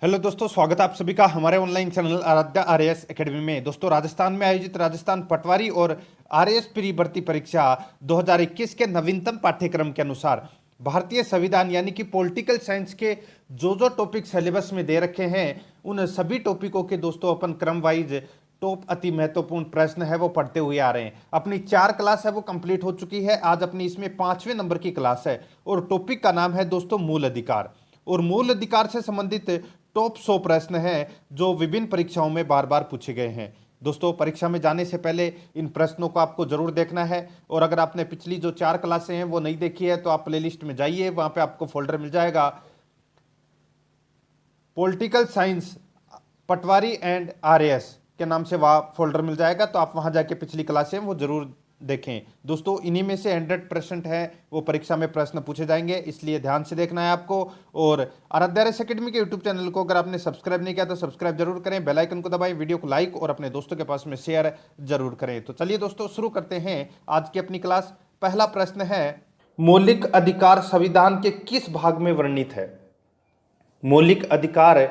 Hello दोस्तों, स्वागत है आप सभी का हमारे online channel Aradhya RAS academy में। दोस्तों, राजस्थान में आयोजित राजस्थान पटवारी और आरएएस प्री भर्ती परीक्षा 2021 के नवीनतम पाठ्यक्रम के अनुसार भारतीय संविधान यानी कि पॉलिटिकल साइंस के जो जो टॉपिक सिलेबस में दे रखे हैं उन सभी टॉपिकों के दोस्तों अपन क्रम वाइज टॉप अति महत्वपूर्ण प्रश्न है वो पढ़ते हुए आ रहे हैं। अपनी 4 क्लास है वो कंप्लीट हो चुकी है। आज अपनी इसमें 5वें नंबर की क्लास है और टॉपिक का नाम है दोस्तों मूल अधिकार। और मूल अधिकार से संबंधित टॉप 100 प्रश्न हैं जो विभिन्न परीक्षाओं में बार बार पूछे गए हैं। दोस्तों, परीक्षा में जाने से पहले इन प्रश्नों को आपको जरूर देखना है। और अगर आपने पिछली जो 4 क्लासें हैं वो नहीं देखी है तो आप प्लेलिस्ट में जाइए, वहां पे आपको फोल्डर मिल जाएगा political science Patwari and RAS के नाम से वहाँ फोल्डर मिल जाएगा। तो आप वहां जाके पिछली क्लासें वो जरूर देखें। दोस्तों, इन्हीं में से 100% है वो परीक्षा में प्रश्न पूछे जाएंगे, इसलिए ध्यान से देखना है आपको। और आराध्या आरएएस एकेडमी के यूट्यूब चैनल को अगर आपने सब्सक्राइब नहीं किया तो सब्सक्राइब जरूर करें, बेल आइकन को दबाएं, वीडियो को लाइक और अपने दोस्तों के पास में शेयर जरूर करें। तो चलिए दोस्तों, शुरू करते हैं आज की अपनी क्लास। पहला प्रश्न है, मौलिक अधिकार संविधान के किस भाग में वर्णित है? मौलिक अधिकार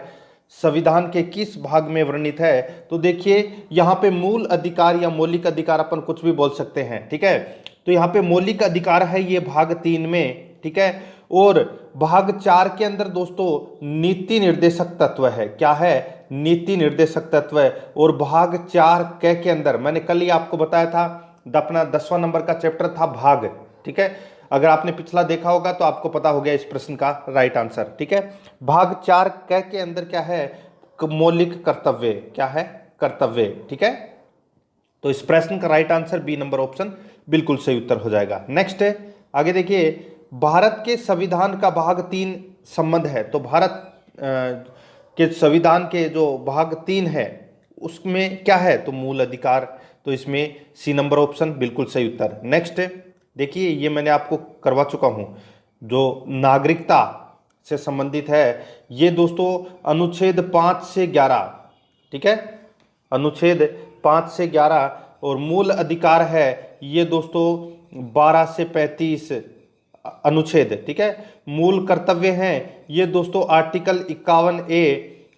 संविधान के किस भाग में वर्णित है? तो देखिए, यहां पे मूल अधिकार या मौलिक अधिकार अपन कुछ भी बोल सकते हैं, ठीक है। तो यहां पे मौलिक अधिकार है ये भाग 3 में, ठीक है। और भाग 4 के अंदर दोस्तों नीति निर्देशक तत्व है। क्या है? नीति निर्देशक तत्व है। और भाग 4 के अंदर मैंने कल ही आपको बताया था, अपना 10वां नंबर का चैप्टर था भाग, ठीक है। अगर आपने पिछला देखा होगा तो आपको पता हो गया इस प्रश्न का राइट आंसर, ठीक है। भाग 4 के अंदर क्या है? मौलिक कर्तव्य। क्या है? कर्तव्य, ठीक है। तो इस प्रश्न का right answer B number option बिल्कुल सही उत्तर हो जाएगा। नेक्स्ट है, आगे देखिए, भारत के संविधान का भाग 3 संबंध है। तो भारत के संविधान के जो भाग 3 है उसमें क्या है? तो मूल अधिकार। तो इसमें सी नंबर ऑप्शन बिल्कुल सही उत्तर। नेक्स्ट देखिए, ये मैंने आपको करवा चुका हूं, जो नागरिकता से संबंधित है ये दोस्तों अनुच्छेद 5 से 11, ठीक है। अनुच्छेद 5 से 11। और मूल अधिकार है ये दोस्तों 12 से 35 अनुच्छेद, ठीक है। मूल कर्तव्य हैं ये दोस्तों आर्टिकल 51A।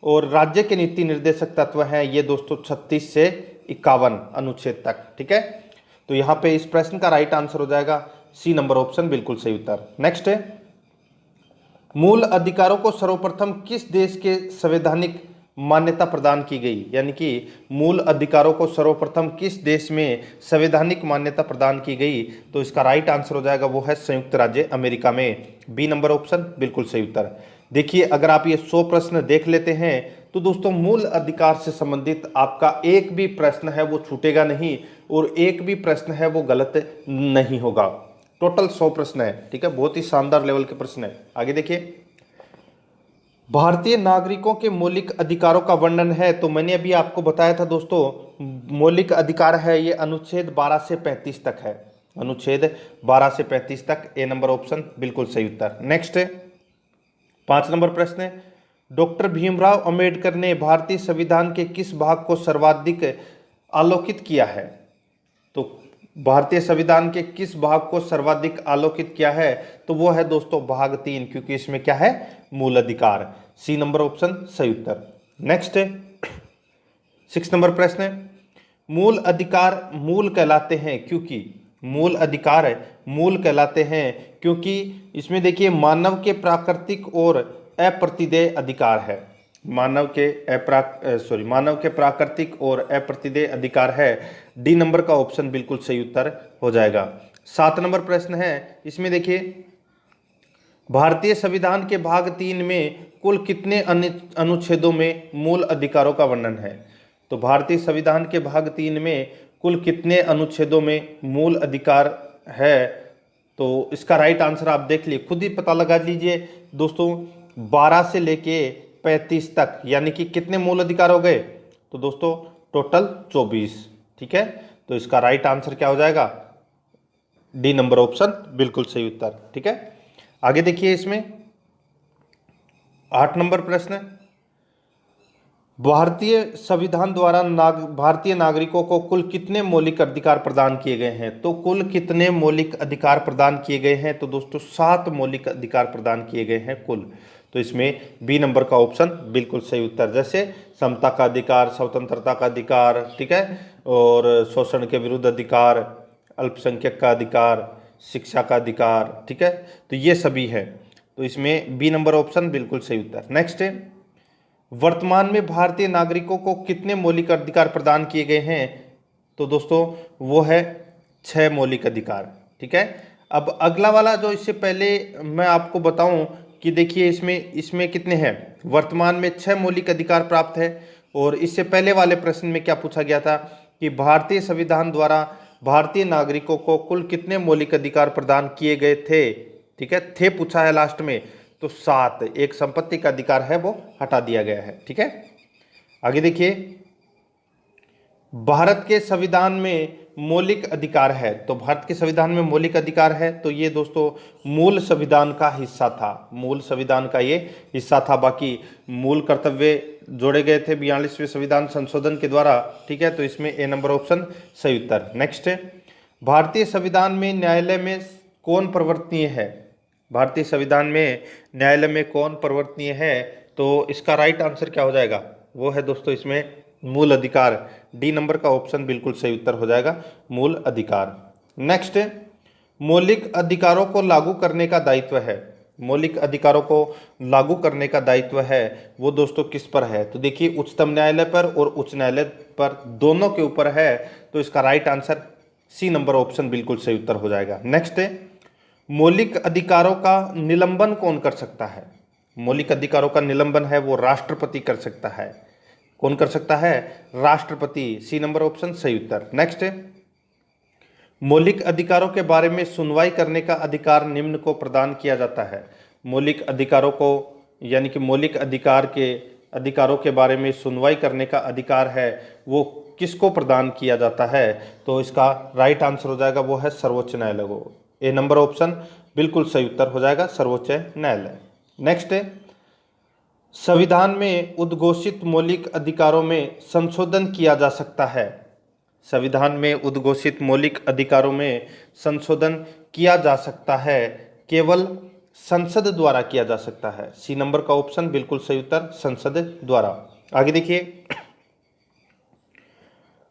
और राज्य के नीति निर्देशक तत्व हैं ये दोस्तों 36 से 51 अनुच्छेद तक, ठीक है। तो यहां पे इस प्रश्न का राइट आंसर हो जाएगा सी नंबर ऑप्शन बिल्कुल सही उत्तर। नेक्स्ट है, मूल अधिकारों को सर्वप्रथम किस देश के संवैधानिक मान्यता प्रदान की गई? यानी कि मूल अधिकारों को सर्वप्रथम किस देश में संवैधानिक मान्यता प्रदान की गई? तो इसका राइट आंसर हो जाएगा वो है संयुक्त राज्य अमेरिका में, बी नंबर ऑप्शन बिल्कुल सही उत्तर। देखिए, अगर आप ये 100 प्रश्न देख लेते हैं तो दोस्तों मूल अधिकार से संबंधित आपका एक भी प्रश्न है वो छूटेगा नहीं और एक भी प्रश्न है वो गलत नहीं होगा। टोटल 100 प्रश्न है, ठीक है। बहुत ही शानदार लेवल के प्रश्न है। आगे देखिए, भारतीय नागरिकों के मौलिक अधिकारों का वर्णन है। तो मैंने अभी आपको बताया था दोस्तों, मौलिक अधिकार है ये अनुच्छेद 12 से 35 तक है। अनुच्छेद 12 से 35 तक, ए नंबर ऑप्शन बिल्कुल सही उत्तर। नेक्स्ट 5 नंबर प्रश्न है, डॉक्टर भीमराव अंबेडकर ने भारतीय संविधान के किस भाग को सर्वाधिक आलोकित किया है? तो भारतीय संविधान के किस भाग को सर्वाधिक आलोकित किया है? तो वो है दोस्तों भाग 3, क्योंकि इसमें क्या है? मूल अधिकार, सी नंबर ऑप्शन सही उत्तर। नेक्स्ट 6 नंबर प्रश्न है, मूल अधिकार मूल कहलाते हैं क्योंकि? मूल अधिकार है मूल कहलाते हैं क्योंकि इसमें देखिए मानव के प्राकृतिक और अप्रतिदेय अधिकार है। मानव के प्राकृतिक और अप्रतिदेय अधिकार है, डी नंबर का ऑप्शन बिल्कुल सही उत्तर हो जाएगा। 7 नंबर प्रश्न है, इसमें देखिए भारतीय संविधान के भाग 3 में कुल कितने अनुच्छेदों में मूल अधिकारों का वर्णन है? तो भारतीय संविधान के भाग 3 में कुल कितने अनुच्छेदों में मूल अधिकार है? तो इसका राइट आंसर आप देख लिए, खुद ही पता लगा लीजिए दोस्तों, 12 से लेके 35 तक, यानी कि कितने मूल अधिकार हो गए? तो दोस्तों टोटल 24, ठीक है। तो इसका राइट आंसर क्या हो जाएगा? डी नंबर ऑप्शन बिल्कुल सही उत्तर, ठीक है। आगे देखिए, इसमें 8 नंबर प्रश्न, भारतीय संविधान द्वारा भारतीय नागरिकों को कुल कितने मौलिक अधिकार प्रदान किए गए हैं? तो कुल कितने मौलिक अधिकार प्रदान किए गए हैं? तो दोस्तों 7 मौलिक अधिकार प्रदान किए गए हैं कुल। तो इसमें बी नंबर का ऑप्शन बिल्कुल सही उत्तर। जैसे समता का अधिकार, स्वतंत्रता का अधिकार, ठीक है, और शोषण के विरुद्ध अधिकार, अल्पसंख्यक का अधिकार, शिक्षा का अधिकार, ठीक है, तो ये सभी है। तो इसमें बी नंबर ऑप्शन बिल्कुल सही उत्तर। नेक्स्ट है, वर्तमान में भारतीय नागरिकों को कितने मौलिक अधिकार प्रदान किए गए हैं? तो दोस्तों वो है 6 मौलिक अधिकार, ठीक है। अब अगला वाला जो इससे पहले मैं आपको बताऊं कि देखिए इसमें कितने हैं, वर्तमान में 6 मौलिक अधिकार प्राप्त है। और इससे पहले वाले प्रश्न में क्या पूछा गया था कि भारतीय संविधान द्वारा भारतीय नागरिकों को कुल कितने मौलिक अधिकार प्रदान किए गए थे, ठीक है, थे पूछा है लास्ट में, तो 7। एक संपत्ति का अधिकार है वो हटा दिया गया है, ठीक है। आगे देखिए, भारत के संविधान में मौलिक अधिकार है, तो भारत के संविधान में मौलिक अधिकार है, तो ये दोस्तों मूल संविधान का हिस्सा था, मूल संविधान का ये हिस्सा था। बाकी मूल कर्तव्य जोड़े गए थे 42वें संविधान संशोधन के द्वारा, ठीक है, तो इसमें ए नंबर ऑप्शन सही उत्तर। नेक्स्ट है, भारतीय संविधान में न्यायालय में कौन परिवर्तनीय है? भारतीय संविधान में न्यायालय में कौन परिवर्तनीय है? तो इसका राइट आंसर क्या हो जाएगा? वो है दोस्तों इसमें मूल अधिकार। डी नंबर का ऑप्शन बिल्कुल सही उत्तर हो जाएगा, मूल अधिकार। नेक्स्ट है, मौलिक अधिकारों को लागू करने का दायित्व है, मौलिक अधिकारों को लागू करने का दायित्व है वो दोस्तों किस पर है? तो देखिए उच्चतम न्यायालय पर और उच्च न्यायालय पर, दोनों के ऊपर है, तो इसका right answer C number option बिल्कुल सही उत्तर हो जाएगा। नेक्स्ट है, मौलिक अधिकारों का निलंबन कौन कर सकता है? मौलिक अधिकारों का निलंबन है वो राष्ट्रपति कर सकता है। कौन कर सकता है? राष्ट्रपति। सी नंबर ऑप्शन सही उत्तर। नेक्स्ट है, मौलिक अधिकारों के बारे में सुनवाई करने का अधिकार निम्न को प्रदान किया जाता है। मौलिक अधिकारों को यानी कि मौलिक अधिकारों के बारे में सुनवाई करने का अधिकार है वो किसको प्रदान किया जाता है? तो इसका राइट आंसर हो जाएगा वो है सर्वोच्च न्यायालय को। ए नंबर ऑप्शन बिल्कुल सही उत्तर हो जाएगा, सर्वोच्च न्यायालय। नेक्स्ट है, संविधान में उद्घोषित मौलिक अधिकारों में संशोधन किया जा सकता है। संविधान में उद्घोषित मौलिक अधिकारों में संशोधन किया जा सकता है, केवल संसद द्वारा किया जा सकता है। सी नंबर का ऑप्शन बिल्कुल सही उत्तर, संसद द्वारा। आगे देखिए,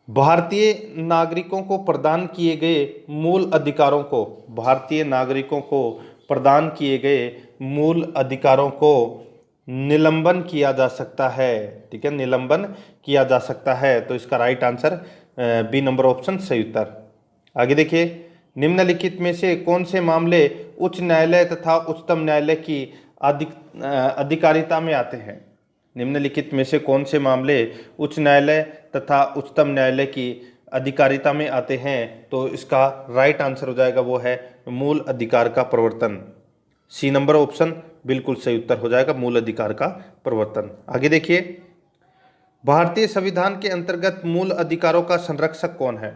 भारतीय नागरिकों को प्रदान किए गए मूल अधिकारों को, भारतीय नागरिकों को प्रदान किए गए मूल अधिकारों को निलंबन किया जा सकता है, ठीक है, निलंबन किया जा सकता है, तो इसका right answer B number option सही उत्तर। आगे देखिए, निम्नलिखित में से कौन से मामले उच्च न्यायालय तथा उच्चतम न्यायालय की अधिकारिता में आते हैं? निम्नलिखित में से कौन से मामले उच्च न्यायालय तथा उच्चतम न्यायालय की अधिकारिता में आते हैं? तो इसका राइट आंसर हो जाएगा वो है मूल अधिकार का प्रवर्तन। सी नंबर ऑप्शन बिल्कुल सही उत्तर हो जाएगा, मूल अधिकार का प्रवर्तन। आगे देखिए, भारतीय संविधान के अंतर्गत मूल अधिकारों का संरक्षक कौन है?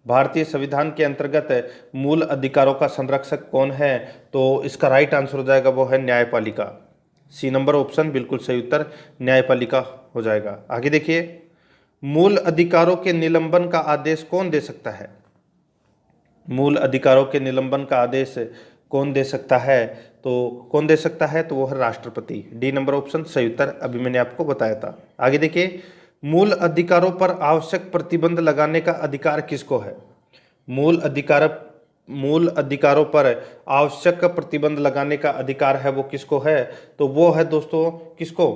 भारतीय संविधान के अंतर्गत मूल अधिकारों का संरक्षक कौन है? तो इसका राइट आंसर हो जाएगा वो है न्यायपालिका। सी नंबर ऑप्शन बिल्कुल सही उत्तर, न्यायपालिका हो जाएगा। आगे देखिए, मूल अधिकारों के निलंबन का आदेश कौन दे सकता है? मूल अधिकारों के निलंबन का आदेश कौन दे सकता है? तो कौन दे सकता है? तो वो है राष्ट्रपति। डी नंबर ऑप्शन सही उत्तर, अभी मैंने आपको बताया था। आगे देखिए, मूल अधिकारों पर आवश्यक प्रतिबंध लगाने का अधिकार किसको है? मूल अधिकारों पर आवश्यक प्रतिबंध लगाने का अधिकार है वो किसको है? तो वो है दोस्तों किसको?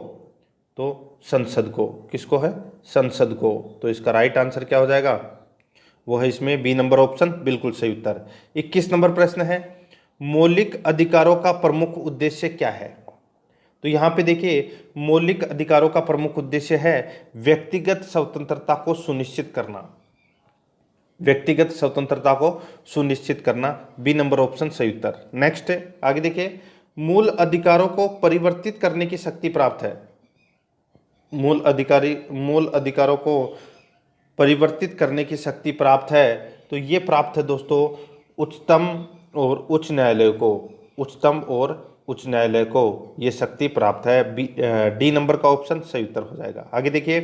तो संसद को। किसको है? संसद को। तो इसका राइट आंसर क्या हो जाएगा? वो है इसमें बी नंबर ऑप्शन बिल्कुल सही उत्तर। 21 नंबर प्रश्न है, मौलिक अधिकारों का प्रमुख उद्देश्य क्या है? तो यहाँ पे देखिए, मौलिक अधिकारों का प्रमुख उद्देश्य है व्यक्तिगत स्वतंत्रता को सुनिश्चित करना, व्यक्तिगत स्वतंत्रता को सुनिश्चित करना। बी नंबर ऑप्शन सही उत्तर। नेक्स्ट आगे देखिए, मूल अधिकारों को परिवर्तित करने की शक्ति प्राप्त है। मूल अधिकारों को परिवर्तित करने की शक्ति प्राप्त है, तो ये प्राप्त है दोस्तों उच्चतम और उच्च न्यायालय को। उच्चतम और उच्च न्यायालय को ये शक्ति प्राप्त है। डी नंबर का ऑप्शन सही उत्तर हो जाएगा। आगे देखिए,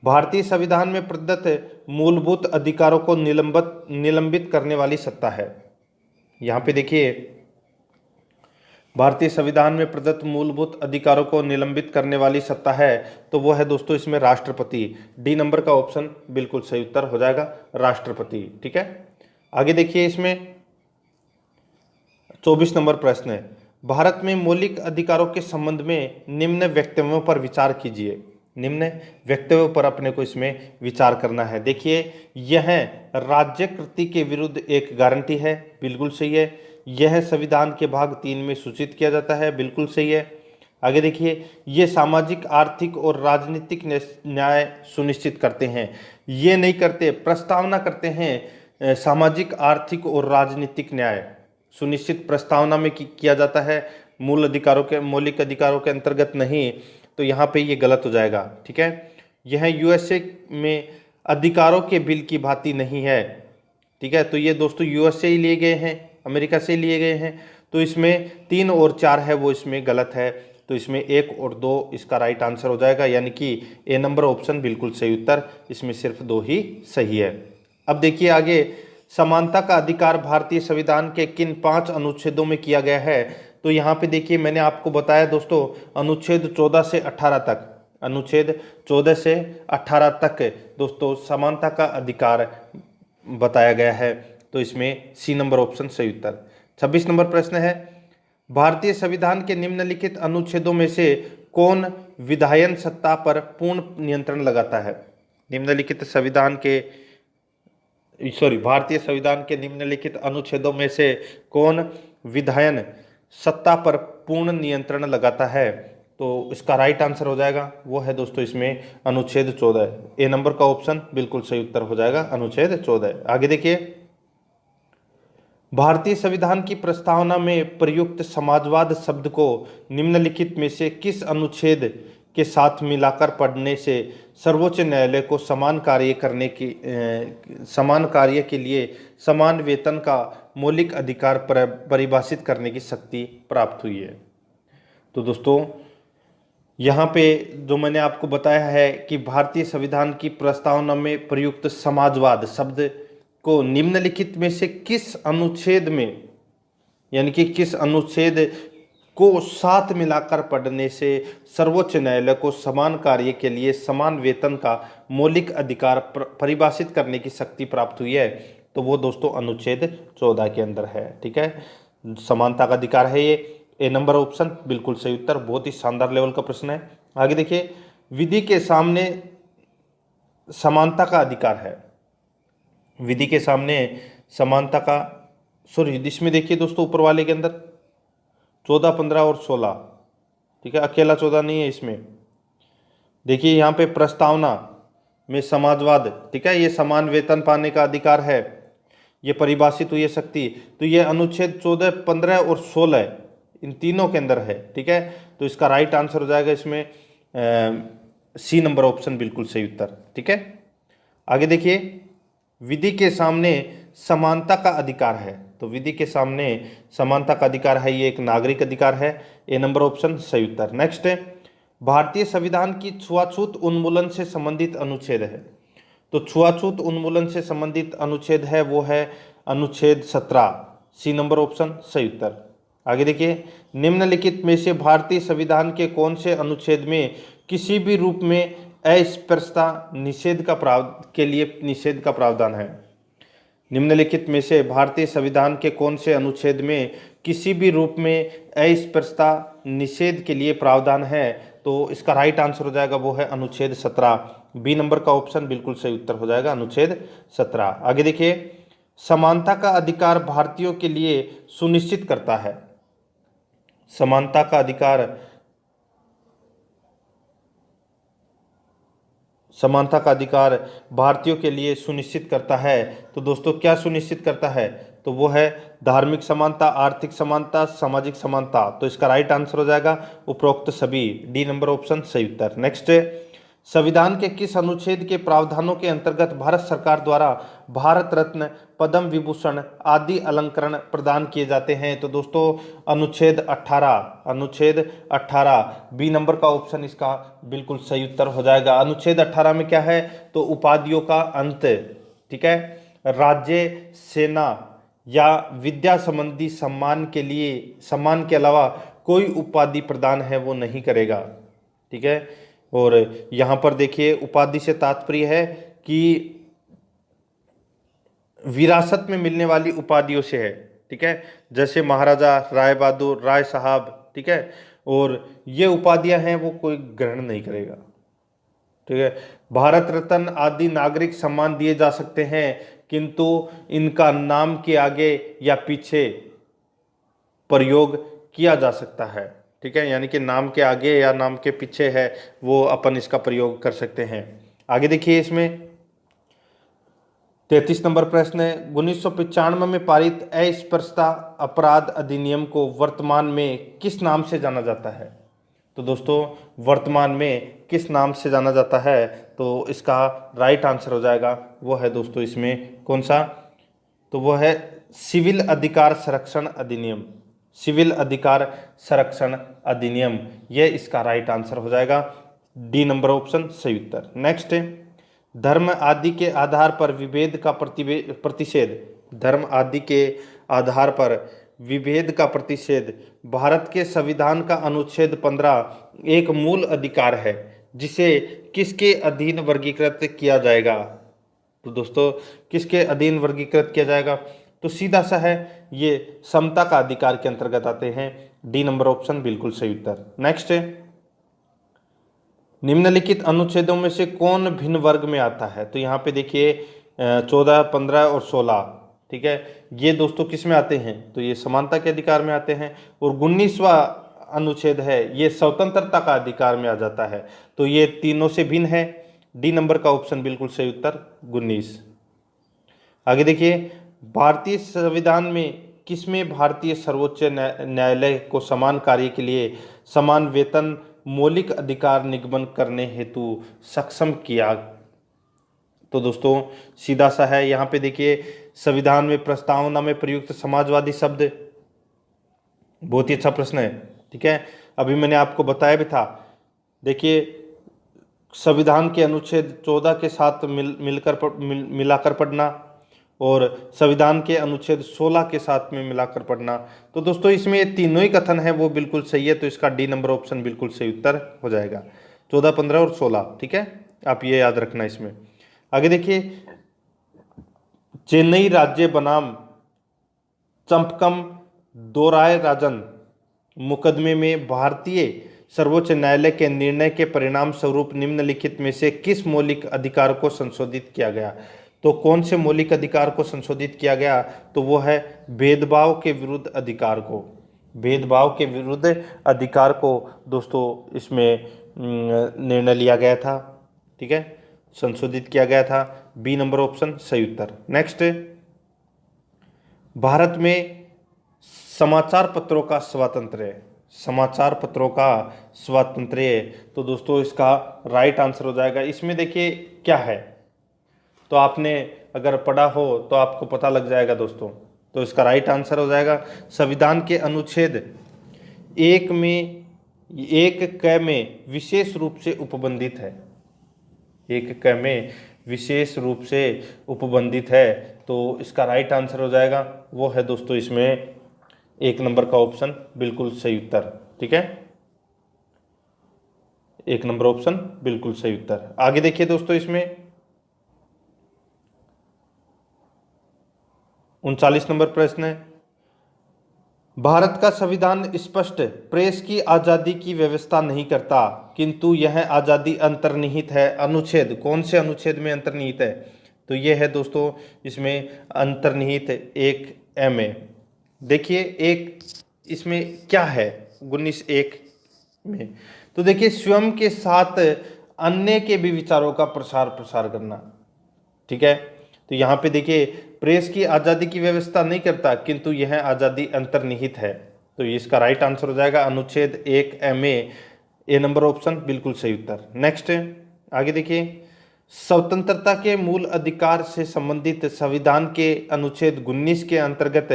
भारतीय संविधान में प्रदत्त मूलभूत अधिकारों को निलंबित करने वाली सत्ता है। यहाँ पे देखिए, भारतीय संविधान में प्रदत्त मूलभूत अधिकारों को निलंबित करने वाली सत्ता है तो वो है दोस्तों इसमें राष्ट्रपति। डी नंबर का ऑप्शन बिल्कुल सही उत्तर हो जाएगा, राष्ट्रपति। ठीक है, आगे देखिए, इसमें 24 नंबर प्रश्न है, भारत में मौलिक अधिकारों के संबंध में निम्न वक्तव्यों पर विचार कीजिए। निम्न वक्तव्यों पर अपने को इसमें विचार करना है। देखिए, यह राज्य कृति के विरुद्ध एक गारंटी है, बिल्कुल सही है। यह संविधान के भाग 3 में सूचित किया जाता है, बिल्कुल सही है। आगे देखिए, ये सामाजिक, आर्थिक और राजनीतिक न्याय सुनिश्चित करते हैं। ये नहीं करते, प्रस्तावना करते हैं सामाजिक, आर्थिक और राजनीतिक न्याय सुनिश्चित प्रस्तावना में किया जाता है, मूल अधिकारों के, मौलिक अधिकारों के अंतर्गत नहीं। तो यहाँ पे ये गलत हो जाएगा। ठीक है, यह यूएसए में अधिकारों के बिल की भांति नहीं है। ठीक है, तो ये दोस्तों यूएसए ही लिए गए हैं, अमेरिका से लिए गए हैं। तो इसमें 3 और 4 है वो इसमें गलत है। तो इसमें 1 और 2 इसका राइट आंसर हो जाएगा, यानी कि ए नंबर ऑप्शन बिल्कुल सही उत्तर। इसमें सिर्फ 2 ही सही है। अब देखिए आगे, समानता का अधिकार भारतीय संविधान के किन 5 अनुच्छेदों में किया गया है। तो यहाँ पे देखिए, मैंने आपको बताया दोस्तों, अनुच्छेद 14 से 18 तक, अनुच्छेद 14 से 18 तक दोस्तों समानता का अधिकार बताया गया है। तो इसमें सी नंबर ऑप्शन सही उत्तर। 26 नंबर प्रश्न है, भारतीय संविधान के निम्नलिखित अनुच्छेदों में से कौन विधायन सत्ता पर पूर्ण नियंत्रण लगाता है। निम्नलिखित संविधान के भारतीय संविधान के निम्नलिखित अनुच्छेदों में से कौन विधायन सत्ता पर पूर्ण नियंत्रण लगाता है। तो इसका राइट आंसर हो जाएगा, वो है दोस्तों इसमें अनुच्छेद 14। ए नंबर का ऑप्शन बिल्कुल सही उत्तर हो जाएगा, अनुच्छेद 14। आगे देखिए, भारतीय संविधान की प्रस्तावना में प्रयुक्त समाजवाद शब्द को निम्नलिखित में से किस अनुच्छेद के साथ मिलाकर पढ़ने से सर्वोच्च न्यायालय को समान कार्य के लिए समान वेतन का मौलिक अधिकार परिभाषित करने की शक्ति प्राप्त हुई है। तो दोस्तों यहाँ पे जो मैंने आपको बताया है कि भारतीय संविधान की प्रस्तावना में प्रयुक्त समाजवाद शब्द को निम्नलिखित में से किस अनुच्छेद में, यानी कि किस अनुच्छेद को साथ मिलाकर पढ़ने से सर्वोच्च न्यायालय को समान कार्य के लिए समान वेतन का मौलिक अधिकार परिभाषित करने की शक्ति प्राप्त हुई है। तो वो दोस्तों अनुच्छेद 14 के अंदर है। ठीक है, समानता का अधिकार है ये। ए नंबर ऑप्शन बिल्कुल सही उत्तर। बहुत ही शानदार लेवल का प्रश्न है। आगे देखिए, विधि के सामने समानता का अधिकार है। विधि के सामने समानता का, इसमें देखिए दोस्तों ऊपर वाले के अंदर 14, 15 और 16। ठीक है, अकेला 14 नहीं है इसमें। देखिए यहाँ पे प्रस्तावना में समाजवाद, ठीक है, ये समान वेतन पाने का अधिकार है, ये परिभाषित हुई है शक्ति। तो ये अनुच्छेद 14, 15 और 16 इन तीनों के अंदर है। ठीक है, तो इसका राइट आंसर हो जाएगा इसमें सी नंबर ऑप्शन बिल्कुल सही उत्तर। ठीक है, आगे देखिए, विधि के सामने समानता का अधिकार है। तो विधि के सामने समानता का अधिकार है, ये एक नागरिक अधिकार है। ए नंबर ऑप्शन सही उत्तर। नेक्स्ट है, भारतीय संविधान की छुआछूत उन्मूलन से संबंधित अनुच्छेद है। तो छुआछूत उन्मूलन से संबंधित अनुच्छेद है वो है अनुच्छेद 17। सी नंबर ऑप्शन सही उत्तर। आगे देखिए, निम्नलिखित में से भारतीय संविधान के कौन से अनुच्छेद में किसी भी रूप में अस्पृश्यता निषेध का प्रावधान है। निम्नलिखित में से भारतीय संविधान के कौन से अनुच्छेद में किसी भी रूप में अस्पृश्यता निषेध के लिए प्रावधान है। तो इसका राइट आंसर हो जाएगा वो है अनुच्छेद 17। बी नंबर का ऑप्शन बिल्कुल सही उत्तर हो जाएगा, अनुच्छेद 17। आगे देखिए, समानता का अधिकार भारतीयों के लिए सुनिश्चित करता है। समानता का अधिकार भारतीयों के लिए सुनिश्चित करता है। तो दोस्तों क्या सुनिश्चित करता है, तो वो है धार्मिक समानता, आर्थिक समानता, सामाजिक समानता। तो इसका राइट आंसर हो जाएगा उपरोक्त सभी। डी नंबर ऑप्शन सही उत्तर। नेक्स्ट, संविधान के किस अनुच्छेद के प्रावधानों के अंतर्गत भारत सरकार द्वारा भारत रत्न, पद्म विभूषण आदि अलंकरण प्रदान किए जाते हैं। तो दोस्तों अनुच्छेद 18 बी नंबर का ऑप्शन इसका बिल्कुल सही उत्तर हो जाएगा। अनुच्छेद 18 में क्या है, तो उपाधियों का अंत, ठीक है, राज्य, सेना या विद्या संबंधी सम्मान के अलावा कोई उपाधि प्रदान है वो नहीं करेगा। ठीक है। और यहाँ पर देखिए उपाधि से तात्पर्य है कि विरासत में मिलने वाली उपाधियों से है। ठीक है। जैसे महाराजा, राय बहादुर, राय साहब। ठीक है। और ये उपाधियां हैं वो कोई ग्रहण नहीं करेगा। ठीक है। भारत रत्न आदि नागरिक सम्मान दिए जा सकते हैं, किंतु इनका नाम के आगे या पीछे प्रयोग किया जा सकता है। ठीक है। यानी कि नाम के आगे या नाम के पीछे है वो अपन इसका प्रयोग कर सकते हैं। आगे देखिए इसमें 33 नंबर प्रश्न है, 1995 में पारित अस्पृश्यता अपराध अधिनियम को वर्तमान में किस नाम से जाना जाता है? तो दोस्तों वर्तमान में किस नाम से जाना जाता है? तो इसका राइट आंसर हो जाएगा वो है दोस्तों इसमें कौन सा? तो वो है सिविल अधिकार संरक्षण अधिनियम। सिविल अधिकार संरक्षण अधिनियम, ये इसका राइट आंसर हो जाएगा। डी नंबर ऑप्शन सही उत्तर। नेक्स्ट है, धर्म आदि के आधार पर विभेद का प्रतिषेध। धर्म आदि के आधार पर विभेद का प्रतिषेध भारत के संविधान का अनुच्छेद 15 एक मूल अधिकार है जिसे किसके अधीन वर्गीकृत किया जाएगा? तो दोस्तों किसके अधीन वर्गीकृत किया जाएगा? तो सीधा सा है, ये समता का अधिकार के अंतर्गत आते हैं। डी नंबर ऑप्शन बिल्कुल सही उत्तर। नेक्स्ट है, निम्नलिखित अनुच्छेदों में से कौन भिन्न वर्ग में आता है? तो यहाँ पे देखिए 14, 15 और 16। ठीक है। ये दोस्तों किस में आते हैं? तो ये समानता के अधिकार में आते हैं। और 19वां अनुच्छेद है ये स्वतंत्रता का अधिकार में आ जाता है। तो ये तीनों से भिन्न है। डी नंबर का ऑप्शन बिल्कुल सही उत्तर 19। आगे देखिए, भारतीय संविधान में किसमें भारतीय सर्वोच्च न्यायालय को समान कार्य के लिए समान वेतन मौलिक अधिकार निगमन करने हेतु सक्षम किया? तो दोस्तों सीधा सा है, यहाँ पे देखिए संविधान में प्रस्तावना में प्रयुक्त समाजवादी शब्द, बहुत ही अच्छा प्रश्न है। ठीक है। अभी मैंने आपको बताया भी था। देखिए संविधान के अनुच्छेद 14 के साथ मिलाकर पढ़ना और संविधान के अनुच्छेद 16 के साथ में मिलाकर पढ़ना। तो दोस्तों इसमें ये तीनों ही कथन है वो बिल्कुल सही है। तो इसका डी नंबर ऑप्शन बिल्कुल सही उत्तर हो जाएगा, 14, 15 और 16। ठीक है, आप ये याद रखना इसमें। आगे देखिए, चेन्नई राज्य बनाम चंपकम दोराय राजन मुकदमे में भारतीय सर्वोच्च न्यायालय के निर्णय के परिणाम स्वरूप निम्नलिखित में से किस मौलिक अधिकार को संशोधित किया गया? तो कौन से मौलिक अधिकार को संशोधित किया गया? तो वो है भेदभाव के विरुद्ध अधिकार को। भेदभाव के विरुद्ध अधिकार को दोस्तों इसमें निर्णय लिया गया था। ठीक है, संशोधित किया गया था। बी नंबर ऑप्शन सही उत्तर। नेक्स्ट, भारत में समाचार पत्रों का स्वातंत्र्य। समाचार पत्रों का स्वातंत्र्य, तो दोस्तों इसका राइट आंसर हो जाएगा। इसमें देखिए क्या है, तो आपने अगर पढ़ा हो तो आपको पता लग जाएगा दोस्तों। तो इसका राइट आंसर हो जाएगा संविधान के अनुच्छेद 1 में 1 में विशेष रूप से उपबंधित है। 1 में विशेष रूप से उपबंधित है। तो इसका राइट आंसर हो जाएगा वो है दोस्तों इसमें 1 नंबर का ऑप्शन बिल्कुल सही उत्तर। ठीक है, 1 नंबर ऑप्शन बिल्कुल सही उत्तर। आगे देखिए दोस्तों, इसमें 39 नंबर प्रश्न है, भारत का संविधान स्पष्ट प्रेस की आजादी की व्यवस्था नहीं करता, किंतु यह आजादी अंतर्निहित है। अनुच्छेद, कौन से अनुच्छेद में अंतर्निहित है? तो यह है दोस्तों इसमें अंतर्निहित 1 में। देखिए एक इसमें क्या है 19(1) में, तो देखिए स्वयं के साथ अन्य के भी विचारों का प्रसार प्रसार करना। ठीक है, तो यहाँ पे देखिए प्रेस की आज़ादी की व्यवस्था नहीं करता, किंतु यह आज़ादी अंतर्निहित है। तो इसका राइट आंसर हो जाएगा अनुच्छेद 1 में ए नंबर ऑप्शन बिल्कुल सही उत्तर। नेक्स्ट आगे देखिए, स्वतंत्रता के मूल अधिकार से संबंधित संविधान के अनुच्छेद 19 के अंतर्गत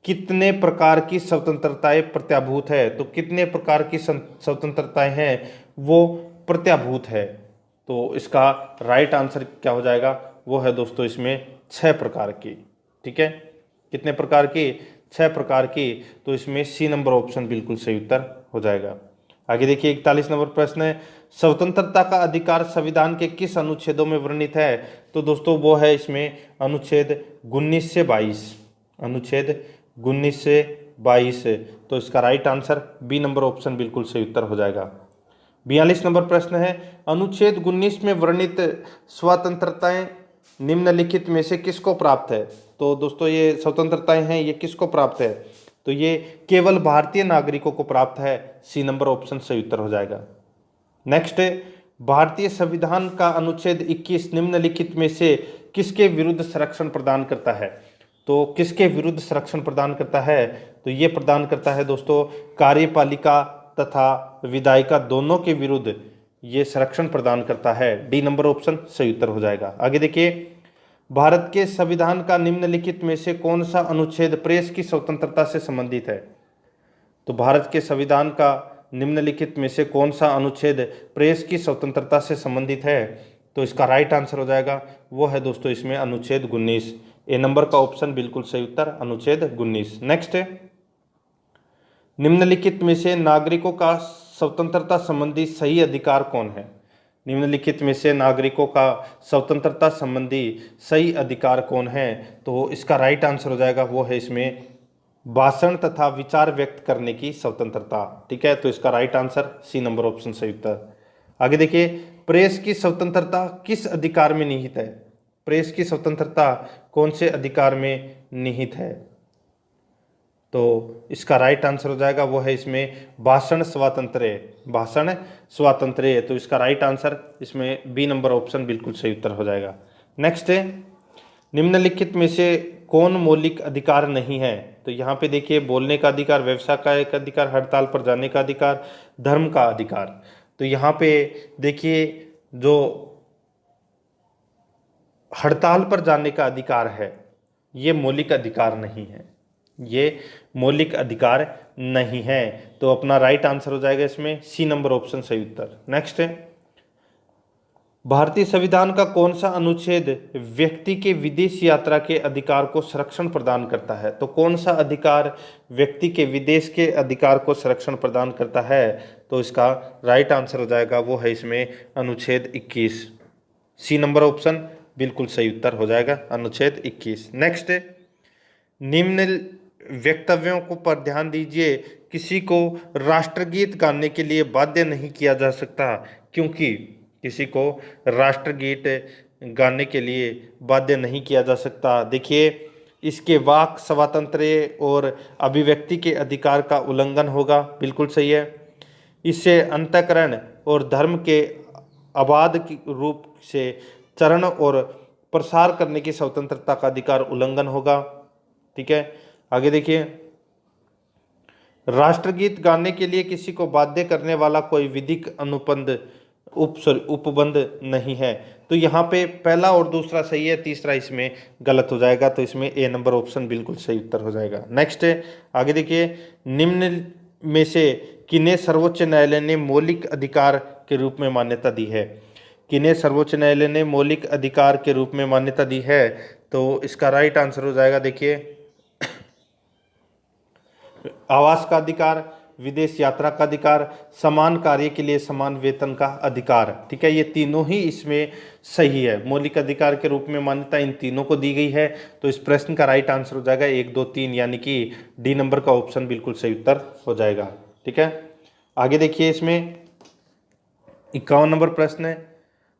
कितने प्रकार की स्वतंत्रताएं प्रत्याभूत है? तो कितने प्रकार की स्वतंत्रताएं हैं वो प्रत्याभूत है? तो इसका राइट आंसर क्या हो जाएगा? वो है दोस्तों इसमें 6 प्रकार की। ठीक है, कितने प्रकार की? 6 प्रकार की। तो इसमें सी नंबर ऑप्शन बिल्कुल सही उत्तर हो जाएगा। आगे देखिए 41 नंबर प्रश्न है, स्वतंत्रता का अधिकार संविधान के किस अनुच्छेदों में वर्णित है? तो दोस्तों वो है इसमें अनुच्छेद 19 से 22, अनुच्छेद 19 से 22। तो इसका right answer B number option बिल्कुल सही उत्तर हो जाएगा। 42 नंबर प्रश्न है, अनुच्छेद 19 में वर्णित स्वतंत्रताएं निम्नलिखित में से किसको प्राप्त है? तो दोस्तों ये स्वतंत्रताएं हैं, ये किसको प्राप्त है? तो ये केवल भारतीय नागरिकों को प्राप्त है। सी नंबर ऑप्शन सही उत्तर हो जाएगा। नेक्स्ट, भारतीय संविधान का अनुच्छेद 21 निम्नलिखित में से किसके विरुद्ध संरक्षण प्रदान करता है? तो किसके विरुद्ध संरक्षण प्रदान करता है? तो ये प्रदान करता है दोस्तों कार्यपालिका तथा विधायिका दोनों के विरुद्ध ये संरक्षण प्रदान करता है। डी नंबर ऑप्शन सही उत्तर हो जाएगा। आगे देखिए, भारत के संविधान का निम्नलिखित में से कौन सा अनुच्छेद प्रेस की स्वतंत्रता से संबंधित है? तो भारत के संविधान का निम्नलिखित में से कौन सा अनुच्छेद प्रेस की स्वतंत्रता से संबंधित है? तो इसका राइट आंसर हो जाएगा वो है दोस्तों इसमें अनुच्छेद 19। ए नंबर का ऑप्शन बिल्कुल सही उत्तर, अनुच्छेद 19। नेक्स्ट, निम्नलिखित में से नागरिकों का स्वतंत्रता संबंधी सही अधिकार कौन है? निम्नलिखित में से नागरिकों का स्वतंत्रता संबंधी सही अधिकार कौन है? तो इसका राइट आंसर हो जाएगा वो है इसमें भाषण तथा विचार व्यक्त करने की स्वतंत्रता। ठीक है, तो इसका right answer C number option सही उत्तर। आगे देखिए, प्रेस की स्वतंत्रता किस अधिकार में निहित है? प्रेस की स्वतंत्रता कौन से अधिकार में निहित है? तो इसका राइट आंसर हो जाएगा वो है इसमें भाषण स्वातंत्र्य, भाषण स्वातंत्र्य। तो इसका राइट आंसर इसमें बी नंबर ऑप्शन बिल्कुल सही उत्तर हो जाएगा। नेक्स्ट है, निम्नलिखित में से कौन मौलिक अधिकार नहीं है? तो यहाँ पे देखिए, बोलने का अधिकार, व्यवसाय का एक अधिकार, हड़ताल पर जाने का अधिकार, धर्म का अधिकार। तो यहाँ पे देखिए, जो हड़ताल पर जाने का अधिकार है ये मौलिक अधिकार नहीं है, ये मौलिक अधिकार नहीं है। तो अपना राइट आंसर हो जाएगा इसमें सी नंबर ऑप्शन सही उत्तर। नेक्स्ट है, भारतीय संविधान का कौन सा अनुच्छेद व्यक्ति के विदेश यात्रा के अधिकार को संरक्षण प्रदान करता है? तो कौन सा अधिकार व्यक्ति के विदेश के अधिकार को संरक्षण प्रदान करता है? तो इसका राइट आंसर हो जाएगा वो है इसमें अनुच्छेद 21। सी नंबर ऑप्शन बिल्कुल सही उत्तर हो जाएगा, अनुच्छेद 21। नेक्स्ट, निम्न वक्तव्यों को पर ध्यान दीजिए, किसी को राष्ट्रगीत गाने के लिए बाध्य नहीं किया जा सकता, क्योंकि किसी को राष्ट्रगीत गाने के लिए बाध्य नहीं किया जा सकता। देखिए, इसके वाक स्वातंत्र्य और अभिव्यक्ति के अधिकार का उल्लंघन होगा, बिल्कुल सही है। इससे अंतःकरण और धर्म के अबाध रूप से चरण और प्रसार करने की स्वतंत्रता का अधिकार उल्लंघन होगा। ठीक है, आगे देखिए, राष्ट्रगीत गाने के लिए किसी को बाध्य करने वाला कोई विधिक अनुबंध उपबंध नहीं है। तो यहाँ पे पहला और दूसरा सही है, तीसरा इसमें गलत हो जाएगा। तो इसमें ए नंबर ऑप्शन बिल्कुल सही उत्तर हो जाएगा। नेक्स्ट है, आगे देखिए, निम्न में से किन्हें सर्वोच्च न्यायालय ने मौलिक अधिकार के रूप में मान्यता दी है? किन्हें सर्वोच्च न्यायालय ने मौलिक अधिकार के रूप में मान्यता दी है? तो इसका राइट आंसर हो जाएगा, देखिए, आवास का अधिकार, विदेश यात्रा का अधिकार, समान कार्य के लिए समान वेतन का अधिकार। ठीक है, ये तीनों ही इसमें सही है। मौलिक अधिकार के रूप में मान्यता इन तीनों को दी गई है। तो इस प्रश्न का राइट आंसर हो जाएगा 1, 2, 3, यानी कि डी नंबर का ऑप्शन बिल्कुल सही उत्तर हो जाएगा। ठीक है, आगे देखिए, इसमें 51 नंबर प्रश्न है,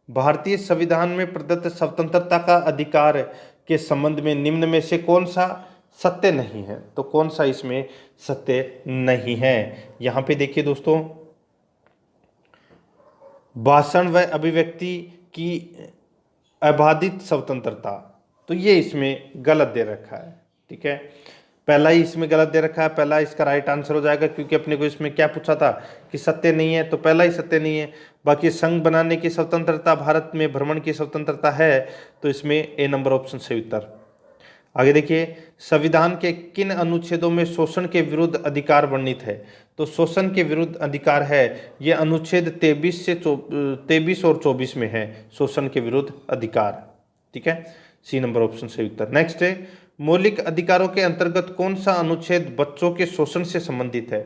भारतीय संविधान में प्रदत्त स्वतंत्रता का अधिकार के संबंध में निम्न में से कौन सा सत्य नहीं है? तो कौन सा इसमें सत्य नहीं है? यहां पे देखिए दोस्तों, भाषण व अभिव्यक्ति की अबाधित स्वतंत्रता, तो ये इसमें गलत दे रखा है। ठीक है, पहला ही इसमें गलत दे रखा है, पहला इसका राइट आंसर हो जाएगा, क्योंकि अपने को इसमें क्या पूछा था कि सत्य नहीं है, तो पहला ही सत्य नहीं है। बाकी संघ बनाने की स्वतंत्रता, भारत में भ्रमण की स्वतंत्रता है, तो इसमें ए नंबर ऑप्शन सही उत्तर। आगे देखिए, संविधान के किन अनुच्छेदों में शोषण के विरुद्ध अधिकार वर्णित है? तो शोषण के विरुद्ध अधिकार है ये अनुच्छेद 23 और 24 में है, शोषण के विरुद्ध अधिकार। ठीक है, सी नंबर ऑप्शन सही उत्तर। नेक्स्ट है, मौलिक अधिकारों के अंतर्गत कौन सा अनुच्छेद बच्चों के शोषण से संबंधित है?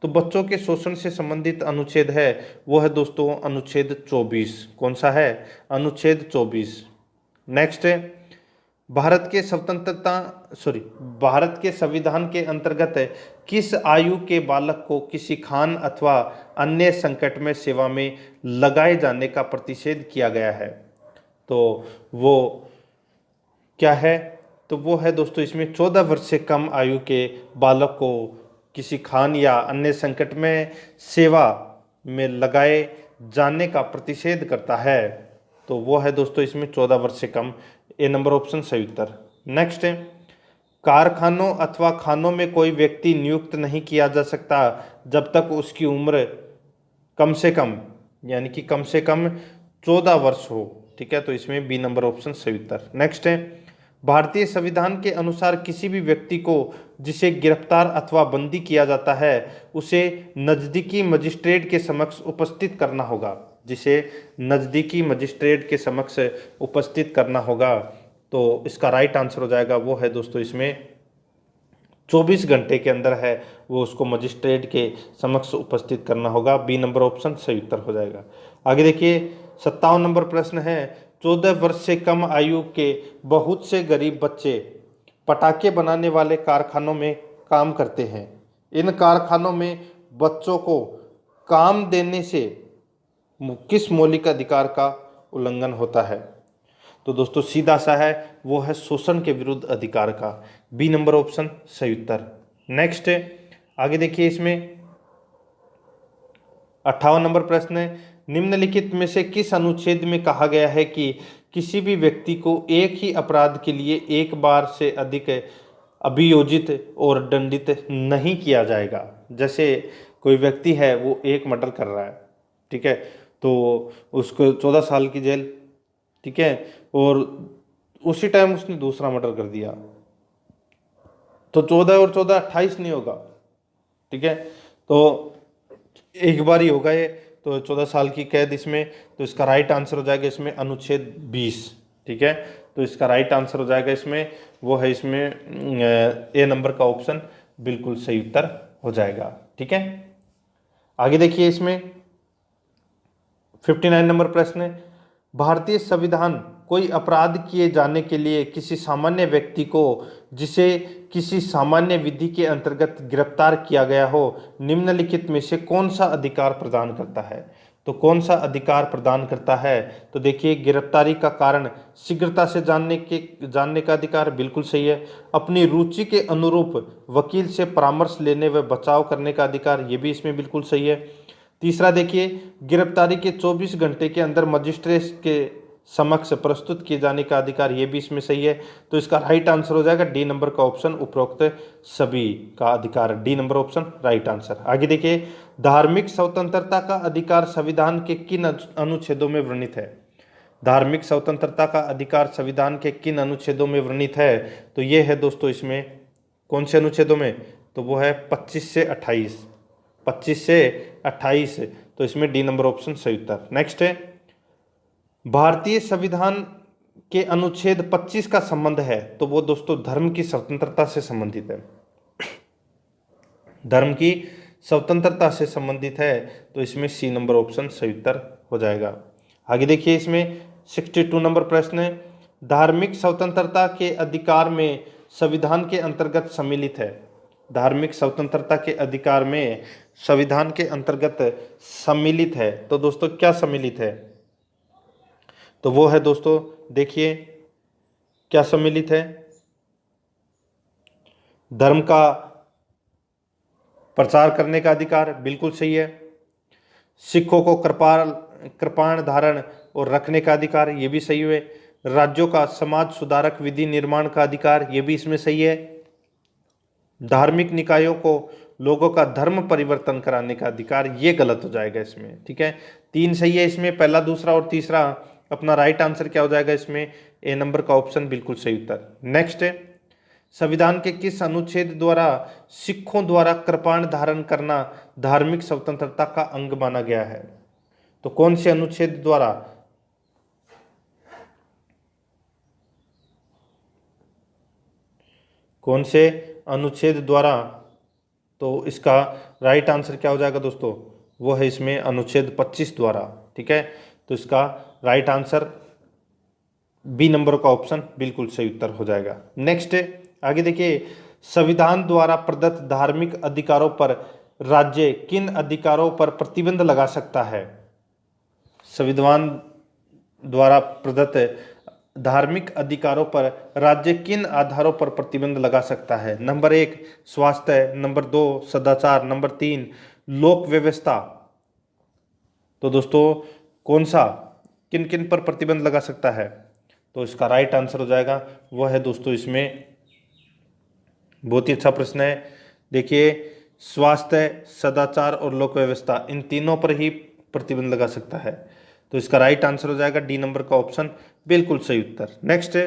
तो बच्चों के शोषण से संबंधित अनुच्छेद है वो है दोस्तों अनुच्छेद 24। कौन सा है? अनुच्छेद 24। नेक्स्ट है भारत के संविधान के अंतर्गत किस आयु के बालक को किसी खान अथवा अन्य संकट में सेवा में लगाए जाने का प्रतिषेध किया गया है? तो वो क्या है? तो वो है दोस्तों इसमें 14 वर्ष से कम आयु के बालक को किसी खान या अन्य संकट में सेवा में लगाए जाने का प्रतिषेध करता है। तो वो है दोस्तों इसमें 14 वर्ष से कम। ए नंबर ऑप्शन सही उत्तर। नेक्स्ट है कारखानों अथवा खानों में कोई व्यक्ति नियुक्त नहीं किया जा सकता जब तक उसकी उम्र कम से कम यानी कि कम से कम 14 वर्ष हो। ठीक है, तो इसमें बी नंबर ऑप्शन सही उत्तर। नेक्स्ट है भारतीय संविधान के अनुसार किसी भी व्यक्ति को जिसे गिरफ्तार अथवा बंदी किया जाता है उसे नजदीकी मजिस्ट्रेट के समक्ष उपस्थित करना होगा। जिसे नजदीकी मजिस्ट्रेट के समक्ष उपस्थित करना होगा। तो इसका राइट आंसर हो जाएगा वो है दोस्तों इसमें 24 घंटे के अंदर है वो उसको मजिस्ट्रेट के समक्ष उपस्थित करना होगा। बी नंबर ऑप्शन सही उत्तर हो जाएगा। आगे देखिए 57 नंबर प्रश्न है 14 वर्ष से कम आयु के बहुत से गरीब बच्चे पटाखे बनाने वाले कारखानों में काम करते हैं। इन कारखानों में बच्चों को काम देने से किस मौलिक अधिकार का उल्लंघन होता है? तो दोस्तों सीधा सा है वो है शोषण के विरुद्ध अधिकार का। बी नंबर ऑप्शन सही उत्तर। नेक्स्ट आगे देखिए इसमें 58 नंबर प्रश्न है निम्नलिखित में से किस अनुच्छेद में कहा गया है कि किसी भी व्यक्ति को एक ही अपराध के लिए एक बार से अधिक अभियोजित और दंडित नहीं किया जाएगा? जैसे कोई व्यक्ति है वो एक मर्डर कर रहा है, ठीक है, तो उसको 14 साल की जेल, ठीक है, और उसी टाइम उसने दूसरा मर्डर कर दिया तो 14 और 14 28 नहीं होगा, ठीक है, तो एक बार ही होगा ये, तो 14 साल की कैद इसमें। तो इसका राइट आंसर हो जाएगा इसमें अनुच्छेद 20, ठीक है, तो इसका राइट आंसर हो जाएगा इसमें वो है इसमें ए नंबर का ऑप्शन बिल्कुल सही उत्तर हो जाएगा। ठीक है, आगे देखिए इसमें 59 नंबर प्रश्न है भारतीय संविधान कोई अपराध किए जाने के लिए किसी सामान्य व्यक्ति को जिसे किसी सामान्य विधि के अंतर्गत गिरफ्तार किया गया हो निम्नलिखित में से कौन सा अधिकार प्रदान करता है? तो कौन सा अधिकार प्रदान करता है? तो देखिए गिरफ्तारी का कारण शीघ्रता से जानने का अधिकार, बिल्कुल सही है। अपनी रुचि के अनुरूप वकील से परामर्श लेने व बचाव करने का अधिकार, ये भी इसमें बिल्कुल सही है। तीसरा देखिए गिरफ्तारी के 24 घंटे के अंदर मजिस्ट्रेट के समक्ष प्रस्तुत किए जाने का अधिकार, ये भी इसमें सही है। तो इसका राइट आंसर हो जाएगा डी नंबर का ऑप्शन उपरोक्त सभी का अधिकार, D number option right answer. आगे देखिए धार्मिक स्वतंत्रता का अधिकार संविधान के किन अनुच्छेदों में वर्णित है? धार्मिक स्वतंत्रता का अधिकार संविधान के किन अनुच्छेदों में वर्णित है? तो ये है दोस्तों इसमें कौन से अनुच्छेदों में? तो वो है 25 से 28, 25 से 28, तो इसमें डी नंबर ऑप्शन सही उत्तर। नेक्स्ट है भारतीय संविधान के अनुच्छेद 25 का संबंध है, तो वो दोस्तों धर्म की स्वतंत्रता से संबंधित है, धर्म की स्वतंत्रता से संबंधित है, तो इसमें सी नंबर ऑप्शन सही उत्तर हो जाएगा। आगे देखिए इसमें 62 नंबर प्रश्न है धार्मिक स्वतंत्रता के अधिकार में संविधान के अंतर्गत सम्मिलित है। धार्मिक स्वतंत्रता के अधिकार में संविधान के अंतर्गत सम्मिलित है, तो दोस्तों क्या सम्मिलित है? तो वो है दोस्तों देखिए क्या सम्मिलित है, धर्म का प्रचार करने का अधिकार, बिल्कुल सही है। सिखों को कृपाण धारण और रखने का अधिकार, ये भी सही है। राज्यों का समाज सुधारक विधि निर्माण का अधिकार, ये भी इसमें सही है। धार्मिक निकायों को लोगों का धर्म परिवर्तन कराने का अधिकार, ये गलत हो जाएगा इसमें, ठीक है। 3 सही है इसमें, पहला, दूसरा और तीसरा। अपना राइट आंसर क्या हो जाएगा इसमें? ए नंबर का ऑप्शन बिल्कुल सही उत्तर। नेक्स्ट है संविधान के किस अनुच्छेद द्वारा सिखों द्वारा कृपाण धारण करना धार्मिक स्वतंत्रता का अंग माना गया है? तो कौन से अनुच्छेद द्वारा? कौन से अनुच्छेद द्वारा? तो इसका राइट आंसर क्या हो जाएगा दोस्तों? वो है इसमें अनुच्छेद 25 द्वारा। ठीक है, तो इसका राइट आंसर बी नंबर का ऑप्शन बिल्कुल सही उत्तर हो जाएगा। नेक्स्ट आगे देखिए, संविधान द्वारा प्रदत्त धार्मिक अधिकारों पर राज्य किन अधिकारों पर प्रतिबंध लगा सकता है? संविधान द्वारा प्रदत्त धार्मिक अधिकारों पर राज्य किन आधारों पर प्रतिबंध लगा सकता है? नंबर 1 स्वास्थ्य, नंबर 2 सदाचार, नंबर 3 लोक व्यवस्था। तो दोस्तों कौन सा, किन किन पर प्रतिबंध लगा सकता है? तो इसका राइट आंसर हो जाएगा वह है दोस्तों इसमें, बहुत ही अच्छा प्रश्न है। देखिए, स्वास्थ्य, सदाचार और लोक व्यवस्था, इन तीनों पर ही प्रतिबंध लगा सकता है। तो इसका राइट आंसर हो जाएगा डी नंबर का ऑप्शन बिल्कुल सही उत्तर। नेक्स्ट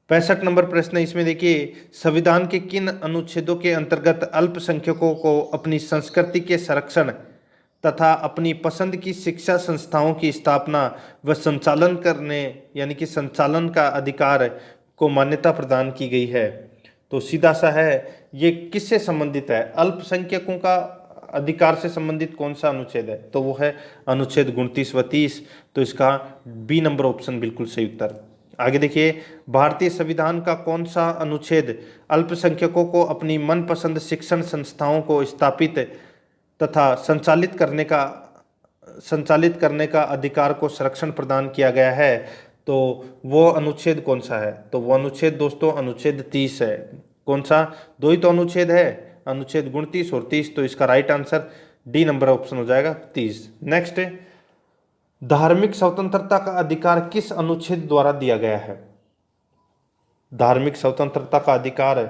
65 नंबर प्रश्न है, इसमें देखिए, संविधान के किन अनुच्छेदों के अंतर्गत अल्पसंख्यकों को अपनी संस्कृति के संरक्षण तथा अपनी पसंद की शिक्षा संस्थाओं की स्थापना व संचालन करने यानी कि संचालन का अधिकार को मान्यता प्रदान की गई है? तो सीधा सा है, ये किससे संबंधित है? अल्पसंख्यकों का अधिकार से संबंधित कौन सा अनुच्छेद है? तो वो है अनुच्छेद 29 व 30। तो इसका बी नंबर ऑप्शन बिल्कुल सही उत्तर। आगे देखिए, भारतीय संविधान का कौन सा अनुच्छेद अल्पसंख्यकों को अपनी मनपसंद शिक्षण संस्थाओं को स्थापित तथा संचालित करने का अधिकार को संरक्षण प्रदान किया गया है? तो वो अनुच्छेद कौन सा है? तो वो अनुच्छेद दोस्तों अनुच्छेद 30 है। कौन सा? दो ही तो अनुच्छेद है, अनुच्छेद 29 और 30। तो इसका right answer D number option हो जाएगा 30। नेक्स्ट, धार्मिक स्वतंत्रता का अधिकार किस अनुच्छेद द्वारा दिया गया है? धार्मिक स्वतंत्रता का अधिकार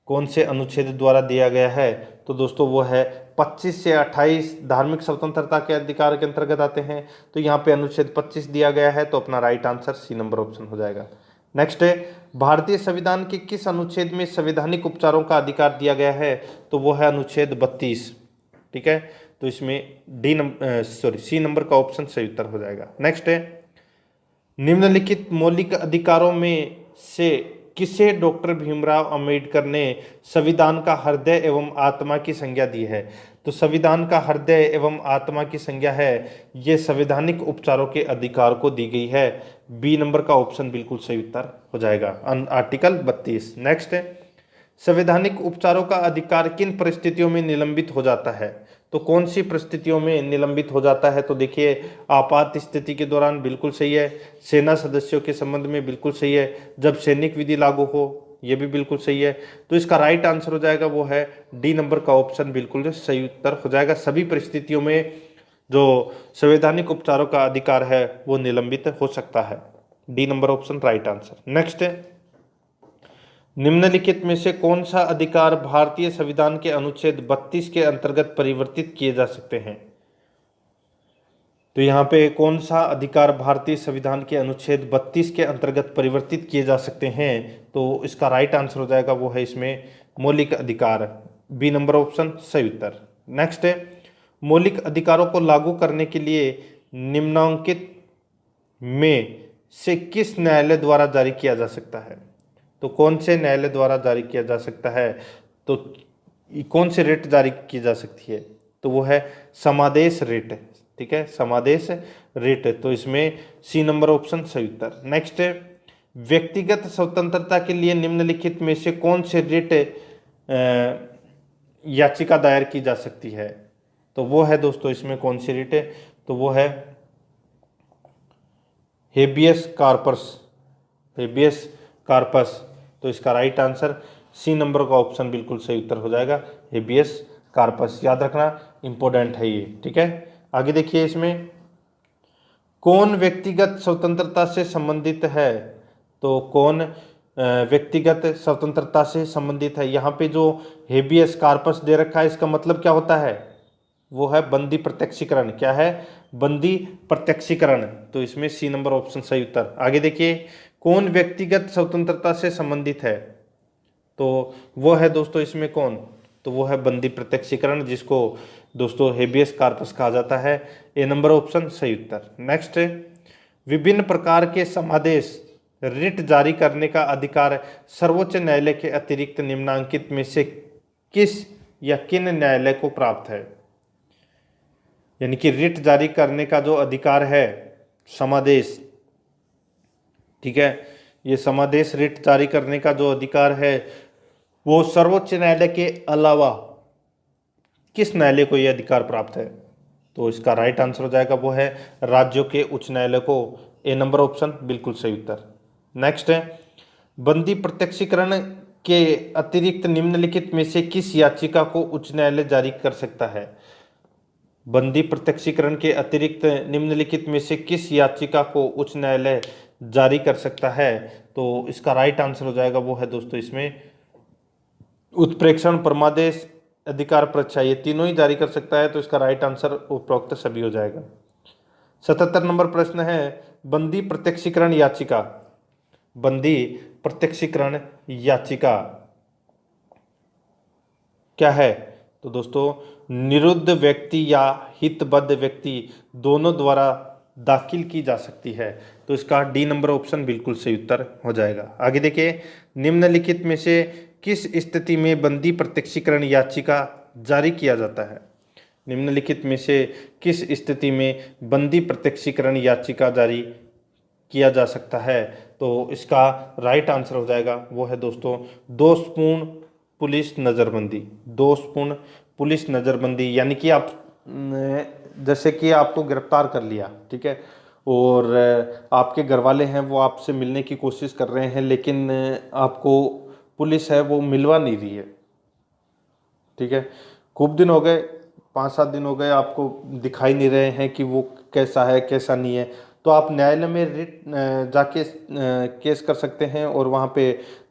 कौन से अनुच्छेद द्वारा दिया गया है? तो दोस्तों वो है 25 से 28 धार्मिक स्वतंत्रता के अधिकार के अंतर्गत आते हैं। तो यहाँ पे अनुच्छेद 25 दिया गया है, तो अपना right answer C number option हो जाएगा। नेक्स्ट है, भारतीय संविधान के किस अनुच्छेद में संवैधानिक उपचारों का अधिकार दिया गया है? तो वो है अनुच्छेद 32। ठीक है, तो इसमें सी नंबर का ऑप्शन सही उत्तर हो जाएगा। नेक्स्ट है, निम्नलिखित मौलिक अधिकारों में से किसे डॉक्टर भीमराव अंबेडकर ने संविधान का हृदय एवं आत्मा की संज्ञा दी है? तो संविधान का हृदय एवं आत्मा की संज्ञा है, ये संवैधानिक उपचारों के अधिकार को दी गई है। बी नंबर का ऑप्शन बिल्कुल सही उत्तर हो जाएगा, आर्टिकल 32। नेक्स्ट है, संवैधानिक उपचारों का अधिकार किन परिस्थितियों में निलंबित हो जाता है? तो कौन सी परिस्थितियों में निलंबित हो जाता है? तो देखिए, आपात स्थिति के दौरान बिल्कुल सही है, सेना सदस्यों के संबंध में बिल्कुल सही है, जब सैनिक विधि लागू हो ये भी बिल्कुल सही है। तो इसका राइट आंसर हो जाएगा वो है डी नंबर का ऑप्शन बिल्कुल सही उत्तर हो जाएगा। सभी परिस्थितियों में जो संवैधानिक उपचारों का अधिकार है वो निलंबित हो सकता है। D number option right answer. Next, निम्नलिखित में से कौन सा अधिकार भारतीय संविधान के अनुच्छेद 32 के अंतर्गत परिवर्तित किए जा सकते हैं? तो यहाँ पे कौन सा अधिकार भारतीय संविधान के अनुच्छेद 32 के अंतर्गत परिवर्तित किए जा सकते हैं? तो इसका राइट आंसर हो जाएगा वो है इसमें मौलिक अधिकार, बी नंबर ऑप्शन सही उत्तर। नेक्स्ट है, मौलिक अधिकारों को लागू करने के लिए निम्नांकित में से किस न्यायालय द्वारा जारी किया जा सकता है? तो कौन से न्यायालय द्वारा जारी किया जा सकता है? तो कौन से रेट जारी की जा सकती है? तो वो है समादेश रेट। ठीक है, समादेश रेट। तो इसमें सी नंबर ऑप्शन सही उत्तर। नेक्स्ट, व्यक्तिगत स्वतंत्रता के लिए निम्नलिखित में से कौन से रेट याचिका दायर की जा सकती है? तो वो है दोस्तों इसमें कौन सी रेट है? तो वो है हेबियस कार्पस, हेबियस कार्पस। तो इसका राइट आंसर सी नंबर का ऑप्शन बिल्कुल सही उत्तर हो जाएगा, हेबियस कार्पस। याद रखना इंपॉर्टेंट है ये। ठीक है, आगे देखिए, इसमें कौन व्यक्तिगत स्वतंत्रता से संबंधित है? तो कौन व्यक्तिगत स्वतंत्रता से संबंधित है? यहाँ पे जो हेबियस कार्पस दे रखा है इसका मतलब क्या होता है? वो है बंदी प्रत्यक्षीकरण। क्या है? बंदी प्रत्यक्षीकरण। तो इसमें सी नंबर ऑप्शन सही उत्तर। आगे देखिए, कौन व्यक्तिगत स्वतंत्रता से संबंधित है? तो वो है दोस्तों इसमें कौन? तो वो है बंदी प्रत्यक्षीकरण, जिसको दोस्तों हेबियस कार्पस कहा जाता है। ए नंबर ऑप्शन सही उत्तर। नेक्स्ट, विभिन्न प्रकार के समादेश रिट जारी करने का अधिकार सर्वोच्च न्यायालय के अतिरिक्त निम्नांकित में से किस या किन न्यायालय को प्राप्त है? यानी कि रिट जारी करने का जो अधिकार है, समादेश, ठीक है, ये समादेश रिट जारी करने का जो अधिकार है वो सर्वोच्च न्यायालय के अलावा किस न्यायालय को यह अधिकार प्राप्त है? तो इसका राइट आंसर हो जाएगा वो है राज्यों के उच्च न्यायालय को। ए नंबर ऑप्शन बिल्कुल सही उत्तर। नेक्स्ट है, बंदी प्रत्यक्षीकरण के अतिरिक्त निम्नलिखित में से किस याचिका को उच्च न्यायालय जारी कर सकता है? बंदी प्रत्यक्षीकरण के अतिरिक्त निम्नलिखित में से किस याचिका को उच्च न्यायालय जारी कर सकता है? तो इसका राइट आंसर हो जाएगा वो है दोस्तों इसमें उत्प्रेक्षण, परमादेश, अधिकार परीक्षा, ये तीनों ही जारी कर सकता है। तो इसका राइट आंसर उपरोक्त सभी हो जाएगा। 77 नंबर प्रश्न है, बंदी प्रत्यक्षीकरण याचिका, बंदी प्रत्यक्षीकरण याचिका क्या है? तो दोस्तों निरुद्ध व्यक्ति या हितबद्ध व्यक्ति दोनों द्वारा दाखिल की जा सकती है। तो इसका डी नंबर ऑप्शन बिल्कुल सही उत्तर हो जाएगा। आगे देखिए, निम्नलिखित में से किस स्थिति में बंदी प्रत्यक्षीकरण याचिका जारी किया जाता है? निम्नलिखित में से किस स्थिति में बंदी प्रत्यक्षीकरण याचिका जारी किया जा सकता है? तो इसका राइट आंसर हो जाएगा वो है दोस्तों दोषपूर्ण पुलिस नज़रबंदी। दोषपूर्ण पुलिस नज़रबंदी यानी कि आप जैसे कि आपको गिरफ्तार कर लिया, ठीक है, और आपके घर वाले हैं वो आपसे मिलने की कोशिश कर रहे हैं, लेकिन आपको पुलिस है वो मिलवा नहीं रही है, ठीक है, खूब दिन हो गए, 5-7 दिन हो गए, आपको दिखाई नहीं रहे हैं कि वो कैसा है कैसा नहीं है। तो आप न्यायालय में रिट जाके केस कर सकते हैं और वहाँ पे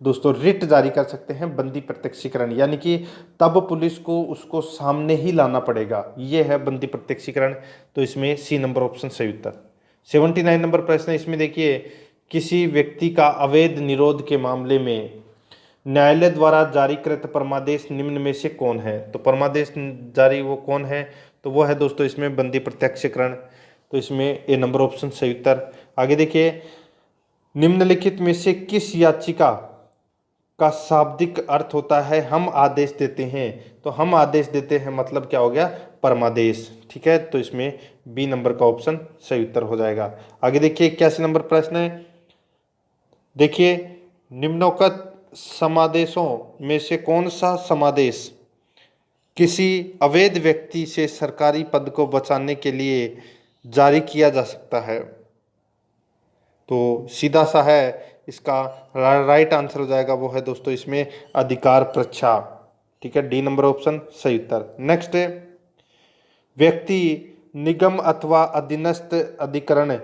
दोस्तों रिट जारी कर सकते हैं बंदी प्रत्यक्षीकरण, यानी कि तब पुलिस को उसको सामने ही लाना पड़ेगा, ये है बंदी प्रत्यक्षीकरण। तो इसमें सी नंबर ऑप्शन सही उत्तर। 79 नंबर प्रश्न है, इसमें देखिए, किसी व्यक्ति का अवैध निरोध के मामले में न्यायालय द्वारा जारीकृत परमादेश निम्न में से कौन है? तो परमादेश जारी वो कौन है? तो वो है दोस्तों इसमें बंदी प्रत्यक्षीकरण। तो इसमें ए नंबर ऑप्शन सही उत्तर। आगे देखिए, निम्नलिखित में से किस याचिका का शाब्दिक अर्थ होता है हम आदेश देते हैं? तो हम आदेश देते हैं मतलब क्या हो गया? परमादेश, ठीक है। तो इसमें बी नंबर का ऑप्शन सही उत्तर हो जाएगा। आगे देखिए 81 नंबर प्रश्न है, देखिए, निम्नोक्त समादेशों में से कौन सा समादेश किसी अवैध व्यक्ति से सरकारी पद को बचाने के लिए जारी किया जा सकता है? तो सीधा सा है, इसका राइट आंसर हो जाएगा वो है दोस्तों इसमें अधिकार परीक्षा, ठीक है, डी नंबर ऑप्शन सही उत्तर। नेक्स्ट है, व्यक्ति, निगम अथवा अधीनस्थ अधिकरण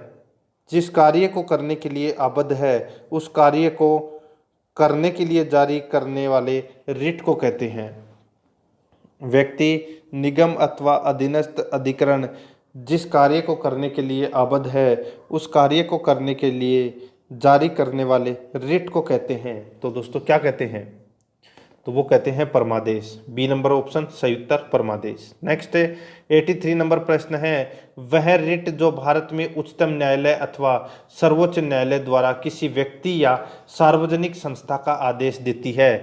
जिस कार्य को करने के लिए आबद्ध है उस कार्य को करने के लिए जारी करने वाले रिट को कहते हैं। व्यक्ति, निगम अथवा अधीनस्थ अधिकरण जिस कार्य को करने के लिए आबद्ध है उस कार्य को करने के लिए जारी करने वाले रिट को कहते हैं। तो दोस्तों क्या कहते हैं? तो वो कहते हैं परमादेश। बी नंबर ऑप्शन सही उत्तर, परमादेश। नेक्स्ट 83 नंबर प्रश्न है, वह रिट जो भारत में उच्चतम न्यायालय अथवा सर्वोच्च न्यायालय द्वारा किसी व्यक्ति या सार्वजनिक संस्था का आदेश देती है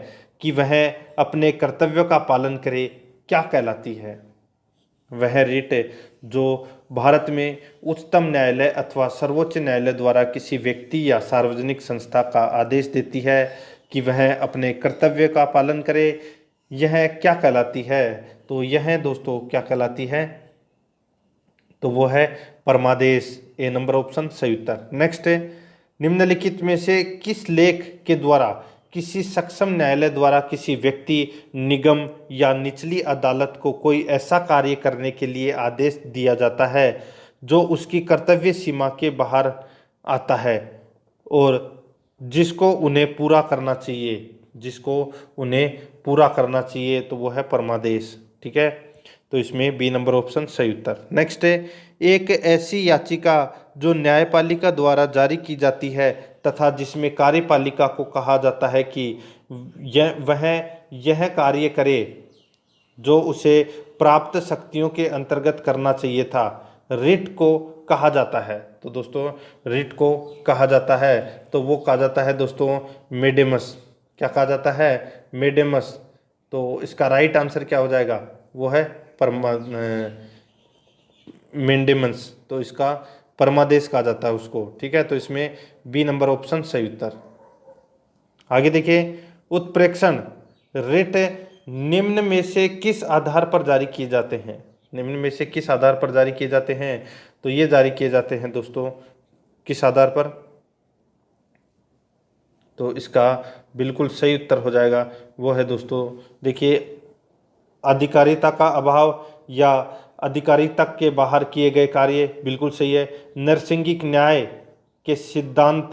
कि वह अपने कर्तव्यों का पालन करे, क्या कहलाती है? वह रिट जो भारत में उच्चतम न्यायालय अथवा सर्वोच्च न्यायालय द्वारा किसी व्यक्ति या सार्वजनिक संस्था का आदेश देती है कि वह अपने कर्तव्य का पालन करे, यह क्या कहलाती है? तो यह दोस्तों क्या कहलाती है? तो वो है परमादेश। ए नंबर ऑप्शन सही उत्तर। नेक्स्ट है, निम्नलिखित में से किस लेख के द्वारा किसी सक्षम न्यायालय द्वारा किसी व्यक्ति, निगम या निचली अदालत को कोई ऐसा कार्य करने के लिए आदेश दिया जाता है जो उसकी कर्तव्य सीमा के बाहर आता है और जिसको उन्हें पूरा करना चाहिए, जिसको उन्हें पूरा करना चाहिए, तो वो है परमादेश, ठीक है। तो इसमें बी नंबर ऑप्शन सही उत्तर। नेक्स्ट है, एक ऐसी याचिका जो न्यायपालिका द्वारा जारी की जाती है तथा जिसमें कार्यपालिका को कहा जाता है कि वह यह कार्य करे जो उसे प्राप्त शक्तियों के अंतर्गत करना चाहिए था, रिट को कहा जाता है? तो दोस्तों रिट को कहा जाता है, तो वो कहा जाता है दोस्तों मेडेमस। क्या कहा जाता है? मेडेमस। तो इसका राइट आंसर क्या हो जाएगा? वो है मेंडेमस। तो इसका परमादेश कहा जाता है उसको, ठीक है। तो इसमें बी नंबर ऑप्शन सही उत्तर। आगे देखिए, उत्प्रेक्षण रिट निम्न में से किस आधार पर जारी किए जाते हैं? निम्न में से किस आधार पर जारी किए जाते हैं? तो ये जारी किए जाते हैं दोस्तों किस आधार पर? तो इसका बिल्कुल सही उत्तर हो जाएगा, वो है दोस्तों, देखिए, आधिकारिता का अभाव या अधिकारिता के बाहर किए गए कार्य। बिल्कुल सही है। नैसर्गिक न्याय के सिद्धांत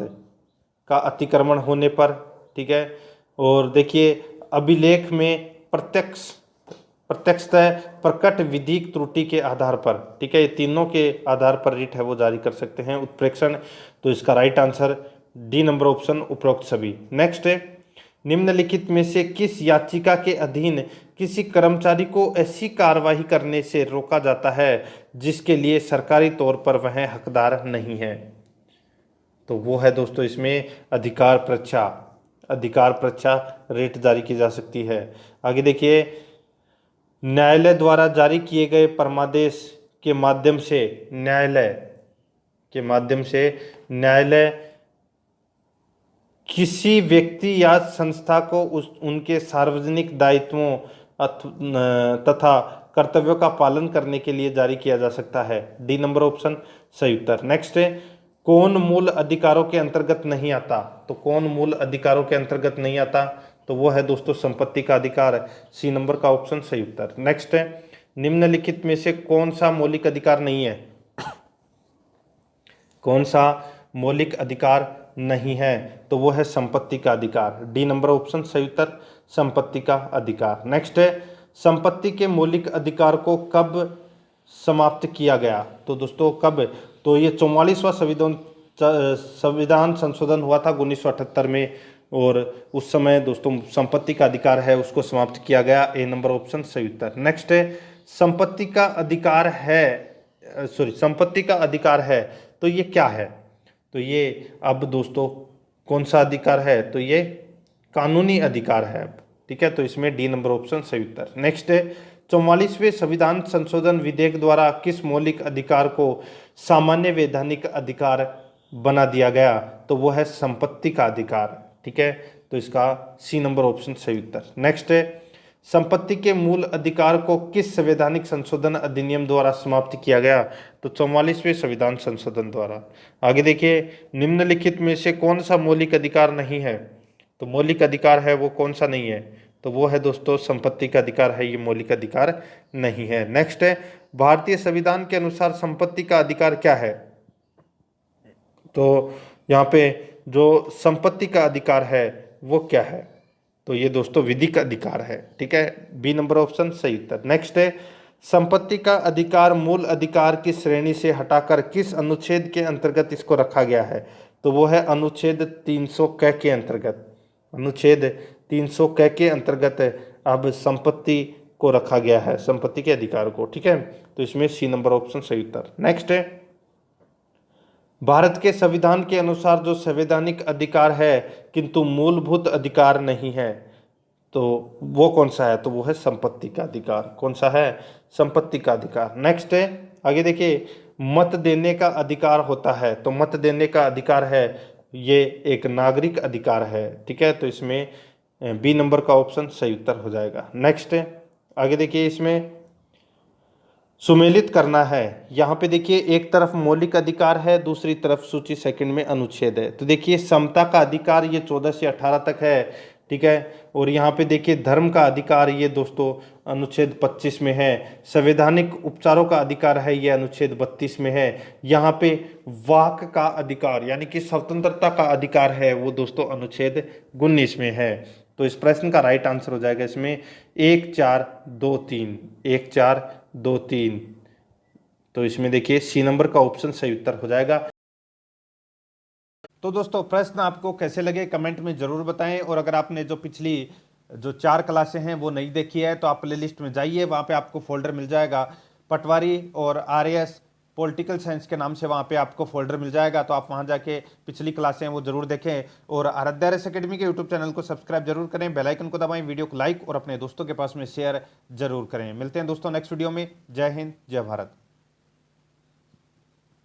का अतिक्रमण होने पर, ठीक है। और देखिए, अभिलेख में प्रत्यक्षतः प्रकट विधिक त्रुटि के आधार पर, ठीक है, ये तीनों के आधार पर रिट है वो जारी कर सकते हैं उत्प्रेक्षण। तो इसका right answer D number option उपरोक्त सभी। नेक्स्ट है, निम्नलिखित में से किस याचिका के अधीन किसी कर्मचारी को ऐसी कार्रवाई करने से रोका जाता है जिसके लिए सरकारी तौर पर वह हकदार नहीं है? तो वो है दोस्तों इसमें अधिकार परीक्षा रेट जारी की जा सकती है। आगे देखिए, न्यायालय द्वारा जारी किए गए परमादेश के माध्यम से न्यायालय किसी व्यक्ति या संस्था को उनके सार्वजनिक दायित्वों तथा कर्तव्यों का पालन करने के लिए जारी किया जा सकता है। डी नंबर ऑप्शन सही उत्तर। नेक्स्ट है, कौन मूल अधिकारों के अंतर्गत नहीं आता? तो कौन मूल अधिकारों के अंतर्गत नहीं आता? तो वो है दोस्तों संपत्ति का अधिकार। सी नंबर का ऑप्शन सही उत्तर। नेक्स्ट है, निम्नलिखित में से कौन सा मौलिक अधिकार नहीं है? कौन सा मौलिक अधिकार नहीं है? तो वो है संपत्ति का अधिकार। डी नंबर ऑप्शन सही उत्तर, संपत्ति का अधिकार। नेक्स्ट है, संपत्ति के मौलिक अधिकार को कब समाप्त किया गया? तो दोस्तों कब? तो ये 44वां संविधान संशोधन हुआ था 1978 में, और उस समय दोस्तों संपत्ति का अधिकार है उसको समाप्त किया गया। ए नंबर ऑप्शन सही उत्तर। नेक्स्ट है, संपत्ति का अधिकार है, तो ये क्या है? तो ये अब दोस्तों कौन सा अधिकार है? तो ये कानूनी अधिकार है, ठीक है। तो इसमें डी नंबर ऑप्शन सही उत्तर। नेक्स्ट है, 44वें संविधान संशोधन विधेयक द्वारा किस मौलिक अधिकार को सामान्य वैधानिक अधिकार बना दिया गया? तो वो है संपत्ति का अधिकार, ठीक है। तो इसका सी नंबर ऑप्शन सही उत्तर। नेक्स्ट है, संपत्ति के मूल अधिकार को किस संवैधानिक संशोधन अधिनियम द्वारा समाप्त किया गया? तो 44वें संविधान संशोधन द्वारा। आगे देखिए, निम्नलिखित में से कौन सा मौलिक अधिकार नहीं है? तो मौलिक अधिकार है वो कौन सा नहीं है? तो वो है दोस्तों संपत्ति का अधिकार है, ये मौलिक अधिकार नहीं है। नेक्स्ट है, भारतीय संविधान के अनुसार संपत्ति का अधिकार क्या है? तो यहाँ पे जो संपत्ति का अधिकार है वो क्या है? तो ये दोस्तों विधिक अधिकार है, ठीक है। बी नंबर ऑप्शन सही उत्तर। नेक्स्ट है, संपत्ति का अधिकार मूल अधिकार की श्रेणी से हटाकर किस अनुच्छेद के अंतर्गत इसको रखा गया है? तो वो है अनुच्छेद 300 क के अंतर्गत। अनुच्छेद 300 क के अंतर्गत अब संपत्ति को रखा गया है, संपत्ति के अधिकार को, ठीक है। तो इसमें सी नंबर ऑप्शन सही उत्तर। नेक्स्ट है, भारत के संविधान के अनुसार जो संवैधानिक अधिकार है किंतु मूलभूत अधिकार नहीं है, तो वो कौन सा है? तो वो है संपत्ति का अधिकार। कौन सा है? संपत्ति का अधिकार। नेक्स्ट है, आगे देखिए, मत देने का अधिकार होता है, तो मत देने का अधिकार है ये एक नागरिक अधिकार है, ठीक है। तो इसमें बी नंबर का ऑप्शन सही उत्तर हो जाएगा। नेक्स्ट है, आगे देखिए, इसमें सुमेलित करना है। यहाँ पे देखिए एक तरफ मौलिक अधिकार है, दूसरी तरफ सूची सेकंड में अनुच्छेद है। तो देखिए समता का अधिकार ये 14 से 18 तक है, ठीक है। और यहाँ पे देखिए धर्म का अधिकार ये दोस्तों अनुच्छेद 25 में है। संवैधानिक उपचारों का अधिकार है ये अनुच्छेद 32 में है। यहाँ पे वाक का अधिकार यानी कि स्वतंत्रता का अधिकार है वो दोस्तों अनुच्छेद 19 में है। तो इस प्रश्न का राइट आंसर हो जाएगा इसमें 1 4 2 3, 1 4 2 3। तो इसमें देखिए सी नंबर का ऑप्शन सही उत्तर हो जाएगा। तो दोस्तों प्रश्न आपको कैसे लगे कमेंट में ज़रूर बताएं, और अगर आपने जो पिछली जो 4 क्लासें हैं वो नहीं देखी है तो आप प्ले लिस्ट में जाइए, वहाँ पे आपको फोल्डर मिल जाएगा पटवारी और आरएएस पॉलिटिकल साइंस के नाम से वहाँ पे आपको फोल्डर मिल जाएगा, तो आप वहाँ जाके पिछली क्लासें वो जरूर देखें और आराध्या आर एस अकेडमी के यूट्यूब चैनल को सब्सक्राइब जरूर करें, बेल आइकन को दबाएं, वीडियो को लाइक और अपने दोस्तों के पास में शेयर जरूर करें। मिलते हैं दोस्तों नेक्स्ट वीडियो में। जय हिंद, जय भारत।